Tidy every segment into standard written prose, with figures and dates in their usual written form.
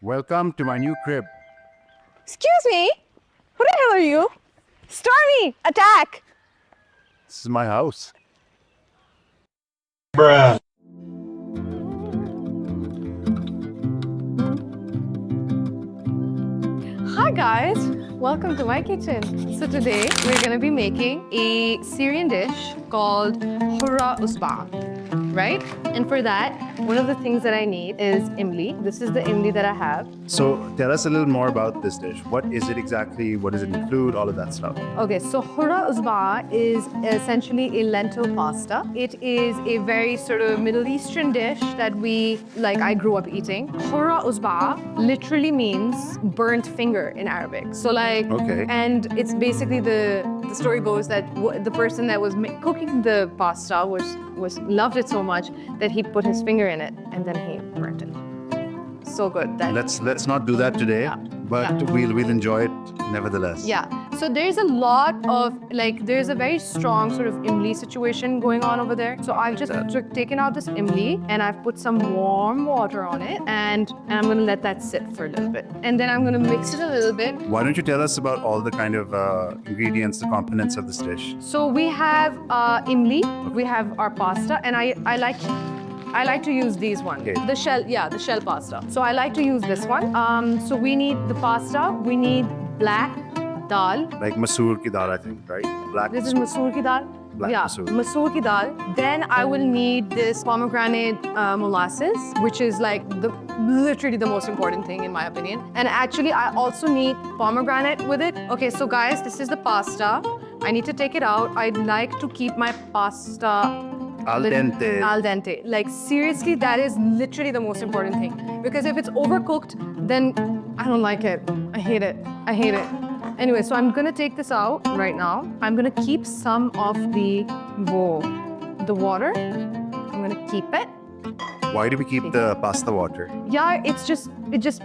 Welcome to my new crib. Excuse me? Who the hell are you? Stormy, attack! This is my house. Hi guys, welcome to my kitchen. So today we're gonna be making a Syrian dish called hurra usba, right? And for that, one of the things that I need is imli. This is the imli that I have. So tell us a little more about this dish. What is it exactly? What does it include? All of that stuff. Okay, so hurra usba is essentially a lentil pasta. It is a very sort of Middle Eastern dish that I grew up eating. Hurra usba literally means burnt finger in Arabic. So Okay. and it's basically the story goes that the person that was cooking the pasta was loved it so much that he put his finger in it and then he burnt it. So good. Let's not do that today, but Yeah. we'll enjoy it nevertheless. Yeah. So there's a lot of there's a very strong sort of imli situation going on over there. So I've just taken out this imli and I've put some warm water on it and I'm gonna let that sit for a little bit. And then I'm gonna mix it a little bit. Why don't you tell us about all the kind of ingredients, the components of this dish? So we have imli, we have our pasta, and I like to use these ones. Okay. The shell pasta. So I like to use this one. So we need the pasta, we need black dal. Like masoor ki dal, I think, right? Black. This is masoor ki dal. Black yeah, masoor. ki dal. Then I will need this pomegranate molasses, which is literally the most important thing in my opinion. And actually, I also need pomegranate with it. Okay, so guys, this is the pasta. I need to take it out. I'd like to keep my pasta Al dente. Al dente. Like seriously, that is literally the most important thing. Because if it's overcooked, then I don't like it. I hate it. I hate it. Anyway, so I'm gonna take this out right now. I'm gonna keep some of the water. I'm gonna keep it. Why do we keep the pasta water? Yeah, it just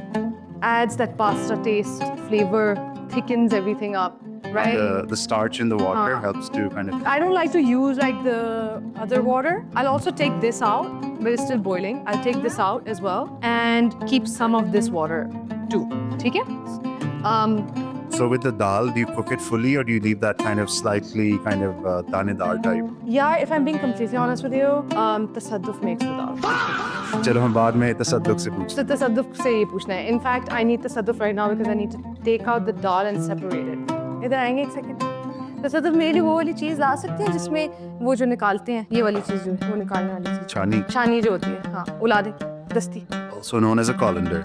adds that pasta taste, flavor, thickens everything up, right? The starch in the water helps to kind of. I don't like to use the other water. I'll also take this out, but it's still boiling. I'll take this out as well and keep some of this water too. Okay? So with the dal, do you cook it fully or do you leave that kind of slightly kind of danedar type? Yeah, if I'm being completely honest with you, tasadduf makes the dal. चलो हम बाद में तसद्दुक से पूछते So tasadduf से ये पूछना है. In fact, I need tasadduf right now because I need to take out the dal and separate it. इधर आएंगे एक सेकंड. तसद्दुफ मेरे लिए वो वाली चीज़ ला सकते हैं जिसमें वो जो निकालते हैं, ये वाली चीज़ जो है, वो निकालने वाली चीज़. छानी. छानी जो होती है, हाँ, उला दे, दस्ती. Also known as a colander.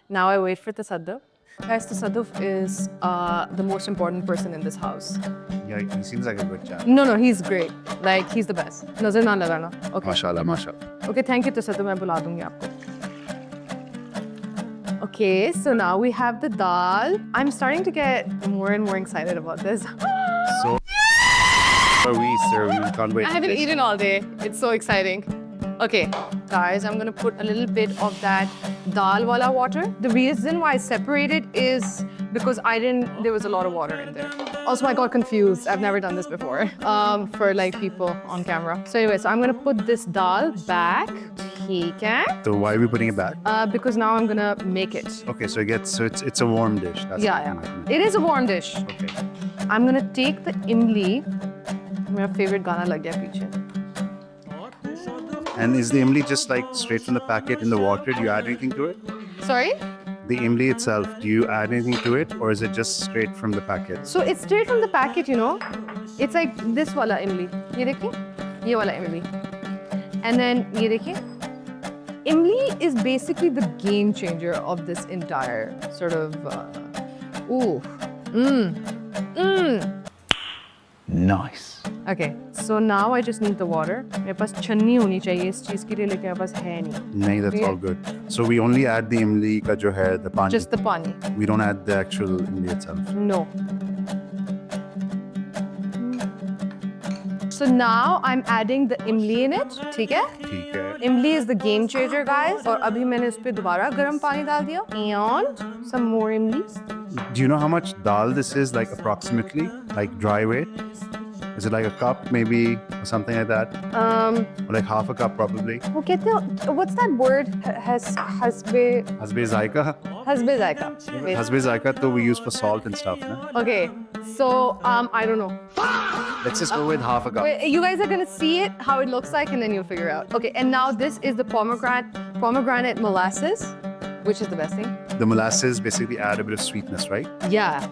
Now I wait for tasadduf. Guys, tasadduf is the most important person in this house. Yeah, he seems like a good chap. No, he's great. Like, he's the best. Nazar na lagana. Okay. Mashallah, mashallah. Okay, thank you, tasadduf. मैं बुला दूँगी आपको. Okay, so now we have the dal. I'm starting to get more and more excited about this. So, are we, sir? We can't wait. I haven't eaten all day. It's so exciting. Okay, guys, I'm gonna put a little bit of that dal wala water. The reason why I separated is because there was a lot of water in there. Also, I got confused. I've never done this before for people on camera. So anyway, so I'm gonna put this dal back. Okay. So why are we putting it back? Because now I'm gonna make it. Okay, so it's a warm dish. That's Yeah. It is a warm dish. Okay. I'm gonna take the imli. My favorite gana lag gaya piche. And is the imli just like straight from the packet in the water? Do you add anything to it? Sorry? The imli itself, do you add anything to it or is it just straight from the packet? So it's straight from the packet, you know. It's like this wala imli. Ye dekhiye? Ye wala imli. And then ye dekhiye. Imli is basically the game changer of this entire sort of. Nice. Okay, so now I just need the water. मेरे पास छन्नी होनी चाहिए इस चीज़ के लिए लेकिन मेरे पास है नहीं. No, that's all good. So we only add the imli ka jo hai, the pani. Just the pani. We don't add the actual imli itself. No. So now I'm adding the imli in it. ठीक है? ठीक है. Imli is the game changer, guys. और अभी मैंने उस पे दोबारा गर्म पानी डाल दिया. And some more imli. Do you know how much dal this is, like approximately, like dry weight? Is it like a cup, maybe, or something like that? Or like half a cup, probably. वो कहते हो, what's that word? Hasbe Hasbe zaika. zaika. Hasbe zaika, though we use for salt and stuff. No? Okay, so I don't know. Let's just go with half a cup. Wait, you guys are gonna see it, how it looks like, and then you'll figure out. Okay, and now this is the pomegranate molasses, which is the best thing. The molasses basically add a bit of sweetness, right? Yeah,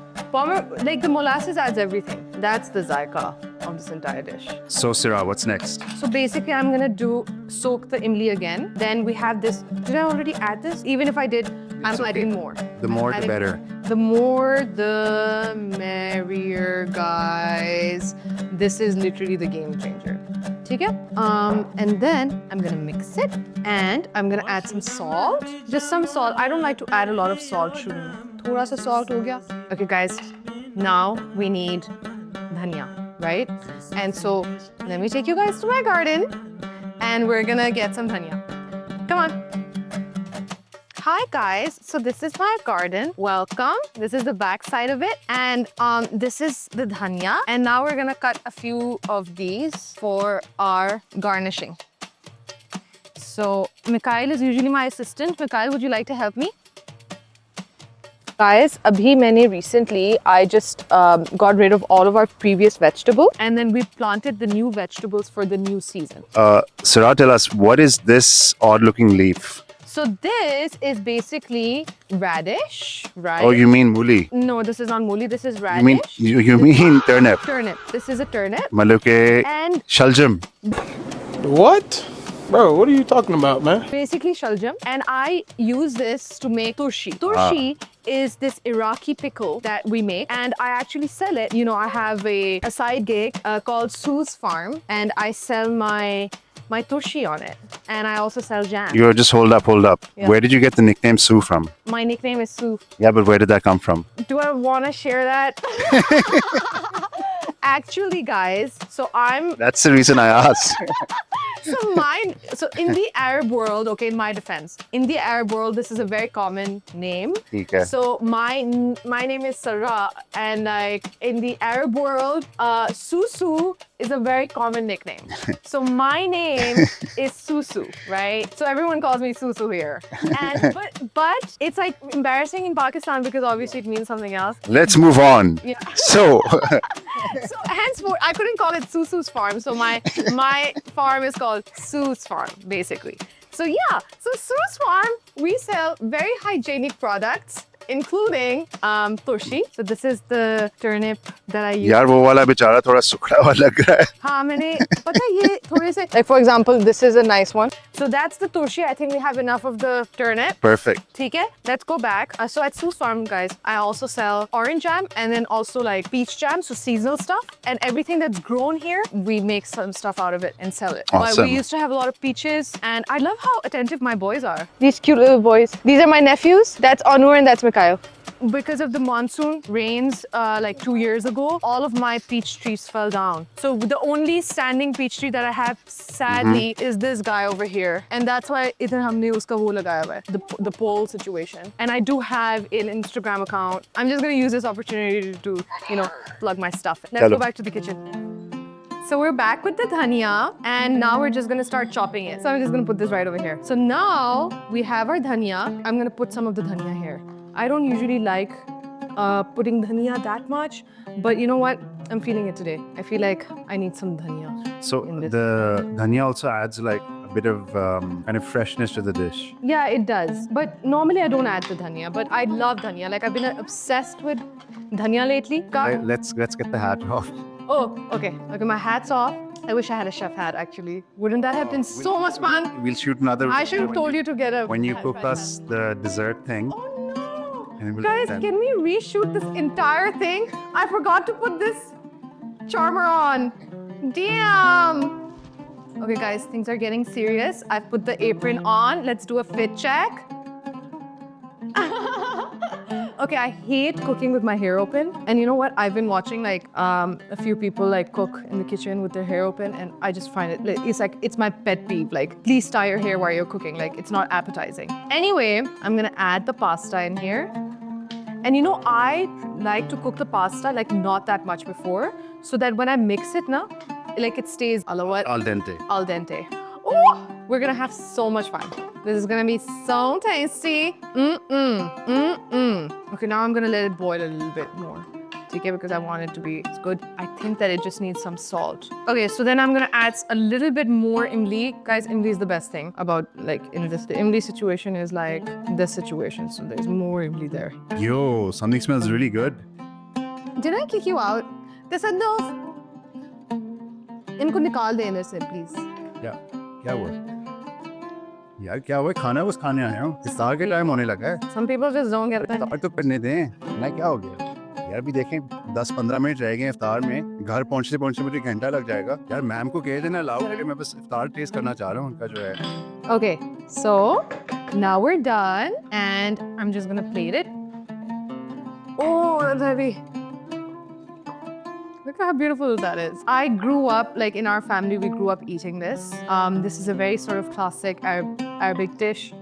like the molasses adds everything. That's the zaika of this entire dish. So, Sira, what's next? So basically, I'm gonna soak the imli again. Then we have this. Did I already add this? Even if I did, I'm okay. adding more. The more, the better. The more, the merrier, guys. This is literally the game changer. Okay? And then I'm gonna mix it, and I'm gonna add some salt. Just some salt. I don't like to add a lot of salt. Thoda sa salt ho gaya. Okay, guys. Now we need dhania, right? And so let me take you guys to my garden, and we're gonna get some dhania. Come on. Hi guys, so this is my garden. Welcome. This is the back side of it, and this is the dhania. And now we're gonna cut a few of these for our garnishing. So Mikhail is usually my assistant. Mikhail, would you like to help me? Guys, recently I just got rid of all of our previous vegetables, and then we planted the new vegetables for the new season. Sira, tell us, what is this odd-looking leaf? So this is basically radish, right? Oh, you mean muli? No, this is not muli. This is radish. You mean turnip? Turnip. This is a turnip. Maluke And shaljam. What? Bro, what are you talking about, man? Basically shaljam. And I use this to make turshi. Turshi is this Iraqi pickle that we make, and I actually sell it. You know, I have a side gig called Sue's Farm, and I sell my turshi on it, and I also sell jam. You're just hold up. Yeah. Where did you get the nickname Sue from? My nickname is Sue. Yeah, but where did that come from? Do I want to share that? Actually, guys, so That's the reason I asked. So in the Arab world, okay, in my defense, in the Arab world, this is a very common name. Okay. So my name is Sarah, and like in the Arab world, Susu is a very common nickname. So my name is Susu, right? So everyone calls me Susu here. And but it's like embarrassing in Pakistan because obviously it means something else. Let's move on. Yeah. So, So henceforth, I couldn't call it Susu's farm. So my farm is called Sue's Farm, basically. So yeah, so Sue's Farm, we sell very hygienic products, including turshi. So this is the turnip that I use. यार वो वाला बेचारा थोड़ा सुखड़ा हुआ लग रहा है. हाँ, मैंने पता है ये थोड़े से, like for example, this is a nice one. So that's the turshi. I think we have enough of the turnip. Perfect. ठीक है? Let's go back. So at Sue's Farm, guys, I also sell orange jam and then also like peach jam, so seasonal stuff. And everything that's grown here, we make some stuff out of it and sell it. Awesome. We used to have a lot of peaches, and I love how attentive my boys are. These cute little boys. These are my nephews. That's Anur and that's Mikhail. Because of the monsoon rains like 2 years ago, all of my peach trees fell down. So the only standing peach tree that I have, sadly, is this guy over here. And that's why idhar humne uska wo lagaya hua hai, the pole situation. And I do have an Instagram account. I'm just going to use this opportunity to, plug my stuff. Let's go back to the kitchen. So we're back with the dhania, and now we're just gonna start chopping it. So I'm just gonna put this right over here. So now we have our dhania. I'm gonna put some of the dhania here. I don't usually like putting dhania that much, but you know what? I'm feeling it today. I feel like I need some dhania. So the dhania also adds like a bit of kind of freshness to the dish. Yeah, it does. But normally I don't add the dhania, but I love dhania. Like I've been obsessed with dhania lately. Let's get the hat off. Oh, okay. Okay, my hat's off. I wish I had a chef hat, actually. Wouldn't that have been so much fun? We'll shoot another. I should have told you to get a when you hat cook right us the dessert thing. now. Oh no! And we'll Guys, then- can we reshoot this entire thing? I forgot to put this charmer on. Damn! Okay, guys, things are getting serious. I've put the apron on. Let's do a fit check. Okay, I hate cooking with my hair open. And you know what? I've been watching like a few people like cook in the kitchen with their hair open, and I just find it's my pet peeve. Like, please tie your hair while you're cooking. Like, it's not appetizing. Anyway, I'm gonna add the pasta in here. And you know, I like to cook the pasta like not that much before. so that when I mix it now, like it stays Al dente. al dente. Oh, we're gonna have so much fun. This is gonna be so tasty. Okay, now I'm gonna let it boil a little bit more. Okay, because I want it to be good. I think that it just needs some salt. Okay, so then I'm gonna add a little bit more imli. Guys, imli is the best thing about like in this. The imli situation is like this situation, so there's more imli there. Yo, something smells really good. Did I kick you out? Tasadduf. इनको निकाल दे इधर से, please. क्या हुआ यार? क्या हुआ? खाना बस खाने आया हूँ। इफ्तार के टाइम होने लगा है। Some people just don't get it. इफ्तार तो करने दें। मैं क्या हो गया यार? भी देखें 10-15 मिनट रह गए इफ्तार में। घर पहुँचते मुझे घंटा लग जाएगा यार। मैम को कह देना लाओ, मैं बस इफ्तार टेस्ट करना चाह रहा हूँ उनका जो है। Okay, so now we're done, and I'm just gonna plate it. Oh, that's heavy. Look how beautiful that is. I grew up, like in our family, we grew up eating this. This is a very sort of classic Arabic dish.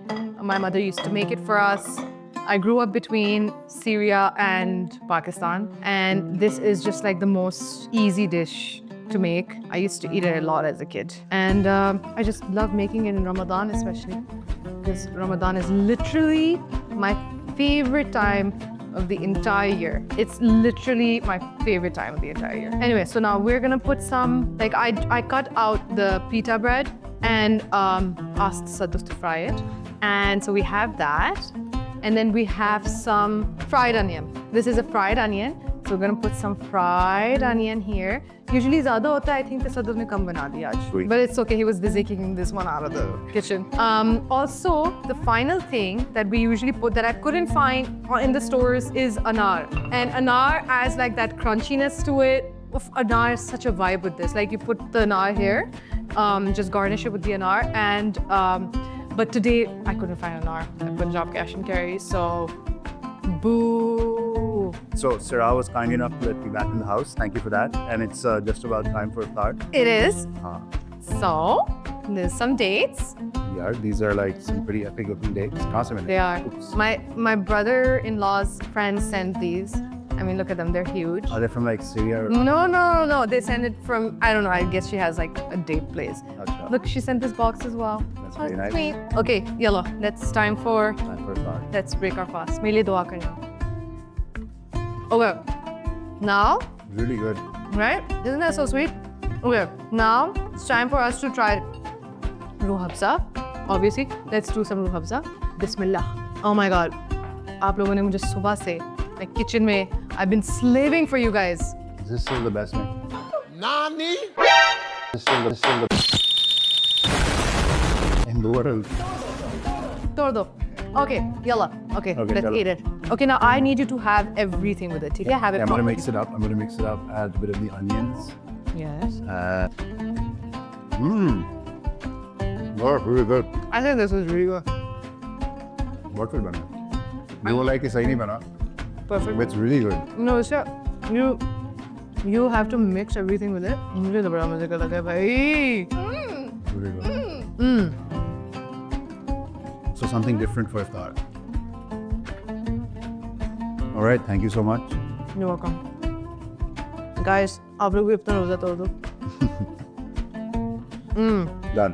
My mother used to make it for us. I grew up between Syria and Pakistan, and this is just like the most easy dish to make. I used to eat it a lot as a kid, and I just love making it in Ramadan especially, because Ramadan is literally my favorite time of the entire year. It's literally my favorite time of the entire year. Anyway, so now we're gonna put some, like I cut out the pita bread and asked Sadduf to fry it. And so we have that. And then we have some fried onion. This is a fried onion. So we're gonna put some fried onion here. Usually ज़्यादा होता है, I think Tasadduf ने कम बना दिया आज. Sweet. But it's okay, he was busy kicking this one out of the kitchen. Also, the final thing that we usually put that I couldn't find in the stores is anar. And anar adds like that crunchiness to it. Oof, anar is such a vibe with this. Like you put the anar here, just garnish it with the anar. And but today I couldn't find anar at Punjab Cash and Carry, so boo. So Sarah was kind enough to let me back in the house. Thank you for that. And it's just about time for iftar. It is. हाँ So there's some dates. यार, these are like some pretty epic looking dates. कहाँ से मिले? They are. Oops. My brother-in-law's friends sent these. I mean, look at them. They're huge. Are they from like Syria? Or... No. They sent it from, I don't know, I guess she has like a date place. Achha. Look, she sent this box as well. That's Oh, very nice. sweet. Okay, yellow. Let's time for, Time for iftar. let's break our fast. Mere liye dua karna. Okay. Now, Really good. right? Isn't that so sweet? Okay, now it's time for us to try Ruh Afza. Obviously, let's do some Ruh Afza. Bismillah. Oh my God. आप लोगों ने मुझे सुबह से like kitchen में I've been slaving for you guys. Is this still the best one? Nani? This is still the in the world. तोड़ दो. Okay, yalla. Okay, Okay, let's chalo. eat it. Okay, now I need you to have everything with it. ठीक है? Have it. Yeah, I'm gonna properly. mix it up. Add a bit of the onions. Yes. Oh, really good. I think this is really good. बहुत good बना. You will like it सही नहीं बना. Perfect. It's really good. No, sir. You have to mix everything with it. मुझे तो बड़ा मजे का लगा है भाई. Really good. So something different for iftar. All right, thank you so much. You're welcome. Guys, आप लोग भी अपना रोजा तोड़ दो. Done.